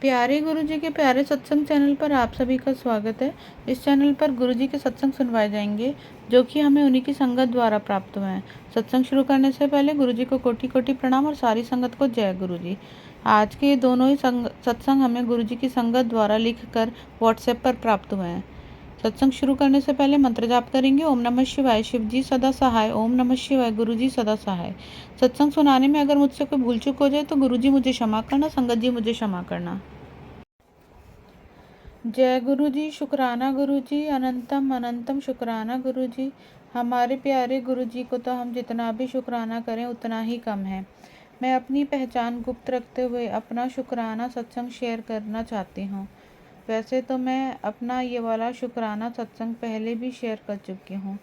प्यारे गुरुजी के प्यारे सत्संग चैनल पर आप सभी का स्वागत है। इस चैनल पर गुरुजी के सत्संग सुनवाए जाएंगे जो कि हमें उन्हीं की संगत द्वारा प्राप्त हुए हैं। सत्संग शुरू करने से पहले गुरुजी को कोटि कोटि प्रणाम और सारी संगत को जय गुरुजी। आज के दोनों ही सत्संग हमें गुरुजी की संगत द्वारा लिख कर व्हाट्सएप पर प्राप्त हुए हैं। सत्संग शुरू करने से पहले मंत्र जाप करेंगे। ओम नमः शिवाय, शिव जी सदा सहाय। ओम नमः शिवाय, गुरु जी सदा सहाय। सत्संग सुनाने में अगर मुझसे कोई भूल चूक हो जाए तो गुरु जी मुझे क्षमा करना, संगत जी मुझे क्षमा करना। जय गुरु जी, शुक्राना गुरु जी, अनंतम अनंतम शुक्राना गुरु जी। हमारे प्यारे गुरु जी को तो हम जितना भी शुक्राना करें उतना ही कम है। मैं अपनी पहचान गुप्त रखते हुए अपना शुक्राना सत्संग शेयर करना चाहती हूँ। वैसे तो मैं अपना ये वाला शुक्राना सत्संग पहले भी शेयर कर चुकी हूँ,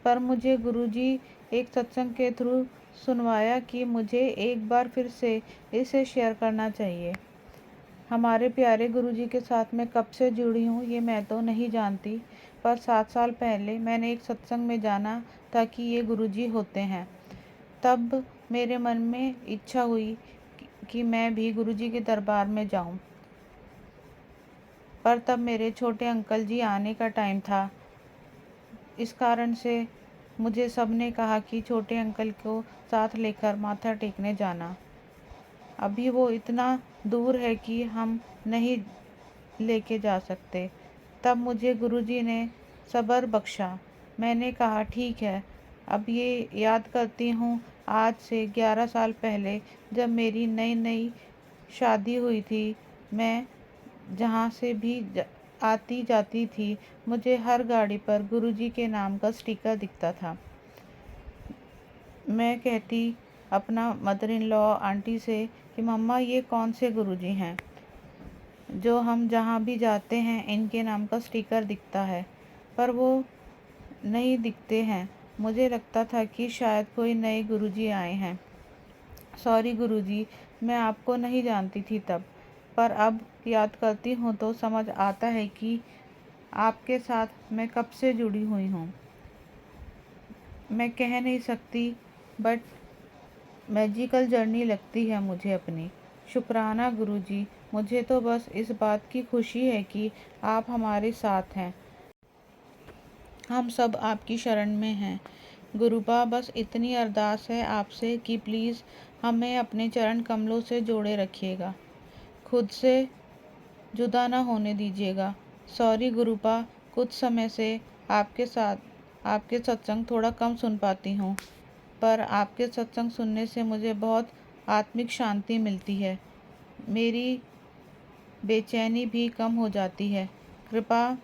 पर मुझे गुरुजी एक सत्संग के थ्रू सुनवाया कि मुझे एक बार फिर से इसे शेयर करना चाहिए। हमारे प्यारे गुरुजी के साथ मैं कब से जुड़ी हूँ ये मैं तो नहीं जानती, पर 7 साल पहले मैंने एक सत्संग में जाना था कि ये गुरुजी होते हैं। तब मेरे मन में इच्छा हुई कि मैं भी गुरुजी के दरबार में जाऊँ, पर तब मेरे छोटे अंकल जी आने का टाइम था। इस कारण से मुझे सबने कहा कि छोटे अंकल को साथ लेकर माथा टेकने जाना। अभी वो इतना दूर है कि हम नहीं लेके जा सकते। तब मुझे गुरुजी ने सब्र बख्शा। मैंने कहा ठीक है। अब ये याद करती हूँ, आज से 11 साल पहले जब मेरी नई नई शादी हुई थी, मैं जहाँ से भी आती जाती थी मुझे हर गाड़ी पर गुरुजी के नाम का स्टिकर दिखता था। मैं कहती अपना मदर इन लॉ आंटी से कि मम्मा ये कौन से गुरुजी हैं जो हम जहाँ भी जाते हैं इनके नाम का स्टिकर दिखता है, पर वो नहीं दिखते हैं। मुझे लगता था कि शायद कोई नए गुरुजी आए हैं। सॉरी गुरुजी, मैं आपको नहीं जानती थी तब, पर अब याद करती हूँ तो समझ आता है कि आपके साथ मैं कब से जुड़ी हुई हूँ। मैं कह नहीं सकती, बट मैजिकल जर्नी लगती है मुझे अपनी। शुक्राना गुरुजी, मुझे तो बस इस बात की खुशी है कि आप हमारे साथ हैं। हम सब आपकी शरण में हैं। गुरुबा, बस इतनी अरदास है आपसे कि प्लीज़ हमें अपने चरण कमलों से जोड़े रखिएगा, खुद से जुदा ना होने दीजिएगा। सॉरी गुरुबा, कुछ समय से आपके साथ आपके सत्संग थोड़ा कम सुन पाती हूँ, पर आपके सत्संग सुनने से मुझे बहुत आत्मिक शांति मिलती है। मेरी बेचैनी भी कम हो जाती है। कृपा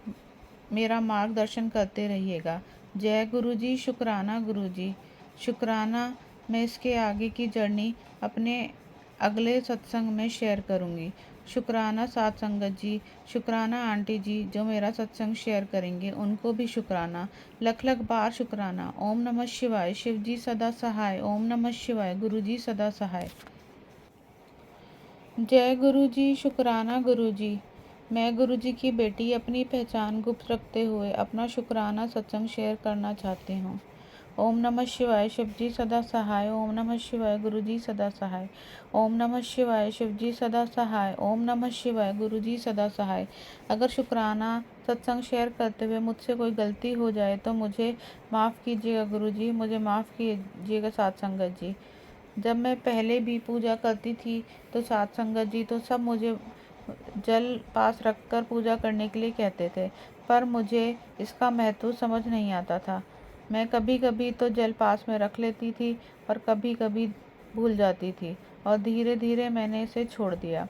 मेरा मार्गदर्शन करते रहिएगा। जय गुरुजी, शुक्राना गुरुजी। शुक्राना। मैं इसके आगे की जर्नी अपने अगले सत्संग में शेयर करूँगी। शुक्राना साथ संगत जी, शुक्राना आंटी जी जो मेरा सत्संग शेयर करेंगे, उनको भी शुक्राना, लख लख बार शुक्राना। ओम नमः शिवाय, शिव जी सदा सहाय। ओम नमः शिवाय, गुरु जी सदा सहाय। जय गुरु जी, शुक्राना गुरु जी। मैं गुरु जी की बेटी अपनी पहचान गुप्त रखते हुए अपना शुक्राना सत्संग शेयर करना चाहती हूँ। ओम नमः शिवाय, शिव जी सदा सहाय। ओम नमः शिवाय, गुरु जी सदा सहाय। ओम नमः शिवाय, शिव जी सदा सहाय। ओम नमः शिवाय, गुरु जी सदा सहाय। अगर शुक्राना सत्संग शेयर करते हुए मुझसे कोई गलती हो जाए तो मुझे माफ़ कीजिएगा गुरु जी, मुझे माफ़ कीजिएगा साथ संगत जी। जब मैं पहले भी पूजा करती थी तो साथ संगत जी तो सब मुझे जल पास रखकर पूजा करने के लिए कहते थे, पर मुझे इसका महत्व समझ नहीं आता था। मैं कभी कभी तो जल पास में रख लेती थी और कभी कभी भूल जाती थी, और धीरे धीरे मैंने इसे छोड़ दिया।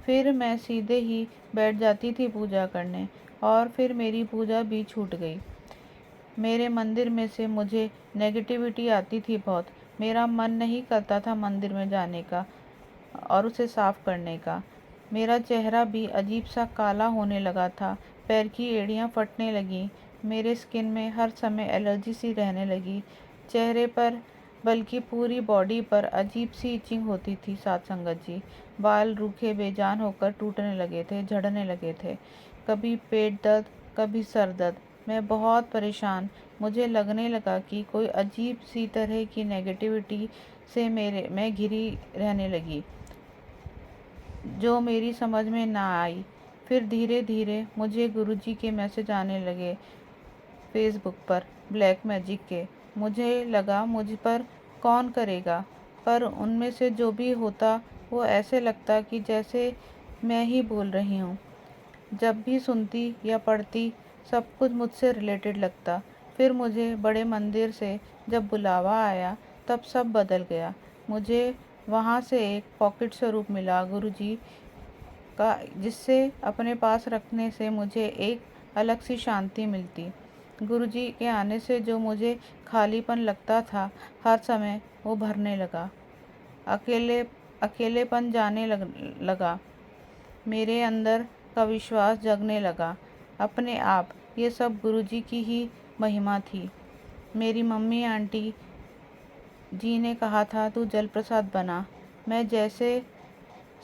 फिर मैं सीधे ही बैठ जाती थी पूजा करने, और फिर मेरी पूजा भी छूट गई। मेरे मंदिर में से मुझे नेगेटिविटी आती थी बहुत। मेरा मन नहीं करता था मंदिर में जाने का और उसे साफ़ करने का। मेरा चेहरा भी अजीब सा काला होने लगा था, पैर की एड़ियाँ फटने लगीं, मेरे स्किन में हर समय एलर्जी सी रहने लगी। चेहरे पर बल्कि पूरी बॉडी पर अजीब सी इचिंग होती थी साथ संगत जी। बाल रूखे बेजान होकर टूटने लगे थे, झड़ने लगे थे। कभी पेट दर्द, कभी सर दर्द। मैं बहुत परेशान। मुझे लगने लगा कि कोई अजीब सी तरह की नेगेटिविटी से मैं घिरी रहने लगी। जो मेरी समझ में ना आई। फिर धीरे धीरे मुझे गुरुजी के मैसेज आने लगे फेसबुक पर ब्लैक मैजिक के। मुझे लगा मुझ पर कौन करेगा, पर उनमें से जो भी होता वो ऐसे लगता कि जैसे मैं ही बोल रही हूँ। जब भी सुनती या पढ़ती सब कुछ मुझसे रिलेटेड लगता। फिर मुझे बड़े मंदिर से जब बुलावा आया तब सब बदल गया। मुझे वहाँ से एक पॉकेट स्वरूप मिला गुरुजी का, जिससे अपने पास रखने से मुझे एक अलग सी शांति मिलती। गुरुजी के आने से जो मुझे खालीपन लगता था हर समय वो भरने लगा। अकेलेपन जाने लगा। मेरे अंदर का विश्वास जगने लगा अपने आप। ये सब गुरुजी की ही महिमा थी। मेरी मम्मी आंटी जी ने कहा था तू जल प्रसाद बना। मैं जैसे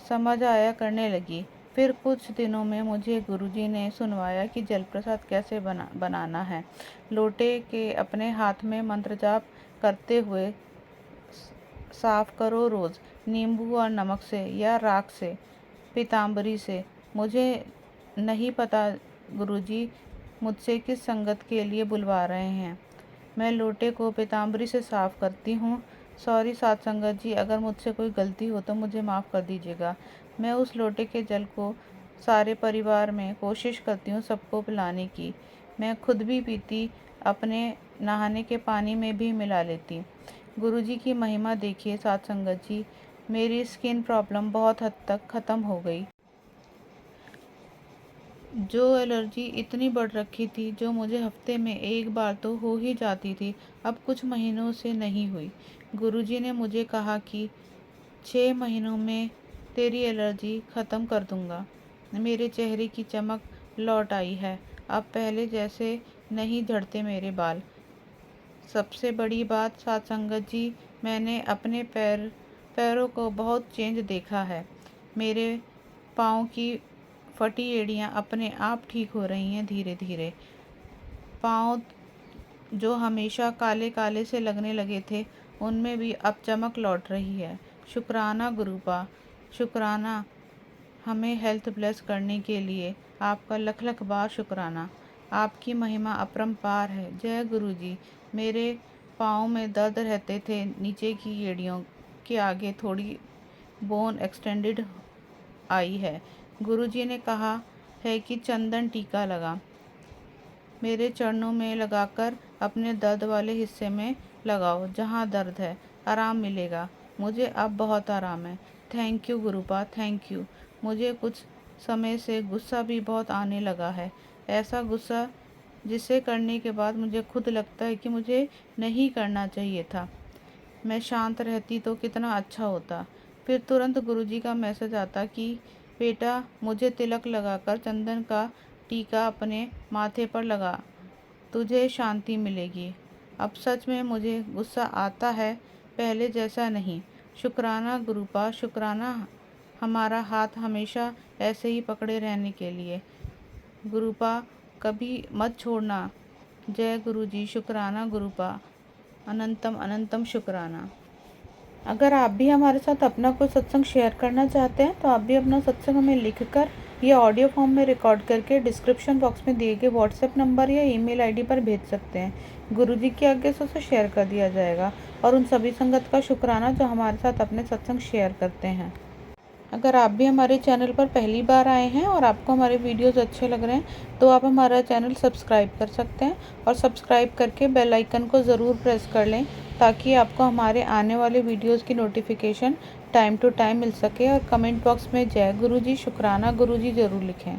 समझ आया करने लगी। फिर कुछ दिनों में मुझे गुरुजी ने सुनवाया कि जल प्रसाद कैसे बनाना है। लोटे के अपने हाथ में मंत्र जाप करते हुए साफ करो रोज़, नींबू और नमक से या राख से, पीताम्बरी से। मुझे नहीं पता गुरुजी मुझसे किस संगत के लिए बुलवा रहे हैं। मैं लोटे को पीताम्बरी से साफ करती हूँ। सॉरी साध संगत जी, अगर मुझसे कोई गलती हो तो मुझे माफ़ कर दीजिएगा। मैं उस लोटे के जल को सारे परिवार में कोशिश करती हूँ सबको पिलाने की। मैं खुद भी पीती, अपने नहाने के पानी में भी मिला लेती। गुरुजी की महिमा देखिए साध संगत जी, मेरी स्किन प्रॉब्लम बहुत हद तक ख़त्म हो गई। जो एलर्जी इतनी बढ़ रखी थी, जो मुझे हफ्ते में एक बार तो हो ही जाती थी, अब कुछ महीनों से नहीं हुई। गुरुजी ने मुझे कहा कि 6 महीनों में तेरी एलर्जी ख़त्म कर दूंगा। मेरे चेहरे की चमक लौट आई है। अब पहले जैसे नहीं झड़ते मेरे बाल। सबसे बड़ी बात साध संगत जी, मैंने अपने पैरों को बहुत चेंज देखा है। मेरे पाँव की फटी एड़ियाँ अपने आप ठीक हो रही हैं धीरे धीरे। पाँव जो हमेशा काले काले से लगने लगे थे, उनमें भी अब चमक लौट रही है। शुक्राना गुरुपा, शुक्राना हमें हेल्थ ब्लेस करने के लिए। आपका लख लख बार शुक्राना। आपकी महिमा अपरंपार है। जय गुरुजी। मेरे पाँव में दर्द रहते थे, नीचे की एड़ियों के आगे थोड़ी बोन एक्सटेंडेड आई है। गुरुजी ने कहा है कि चंदन टीका लगा, मेरे चरणों में लगाकर अपने दर्द वाले हिस्से में लगाओ जहाँ दर्द है, आराम मिलेगा। मुझे अब बहुत आराम है। Thank you गुरुपा, thank you. मुझे कुछ समय से गुस्सा भी बहुत आने लगा है। ऐसा गुस्सा जिसे करने के बाद मुझे खुद लगता है कि मुझे नहीं करना चाहिए था। मैं शांत रहती तो कितना अच्छा होता। फिर तुरंत गुरुजी का मैसेज आता कि बेटा, मुझे तिलक लगाकर चंदन का टीका अपने माथे पर लगा, तुझे शांति मिलेगी। अब सच में मुझे गुस्सा आता है, पहले जैसा नहीं। शुक्राना गुरुपा, शुक्राना हमारा हाथ हमेशा ऐसे ही पकड़े रहने के लिए। गुरुपा कभी मत छोड़ना। जय गुरुजी। शुक्राना गुरुपा, अनंतम अनंतम शुक्राना। अगर आप भी हमारे साथ अपना कोई सत्संग शेयर करना चाहते हैं तो आप भी अपना सत्संग हमें लिखकर या ऑडियो फॉर्म में रिकॉर्ड करके डिस्क्रिप्शन बॉक्स में दिए गए व्हाट्सएप नंबर या ईमेल आईडी पर भेज सकते हैं। गुरुजी की आज्ञा से उसे शेयर कर दिया जाएगा। और उन सभी संगत का शुक्राना जो हमारे साथ अपने सत्संग शेयर करते हैं। अगर आप भी हमारे चैनल पर पहली बार आए हैं और आपको हमारे वीडियोस अच्छे लग रहे हैं तो आप हमारा चैनल सब्सक्राइब कर सकते हैं और सब्सक्राइब करके बेल आइकन को ज़रूर प्रेस कर लें ताकि आपको हमारे आने वाले वीडियोस की नोटिफिकेशन टाइम टू टाइम मिल सके। और कमेंट बॉक्स में जय गुरुजी, शुक्राना गुरुजी ज़रूर लिखें।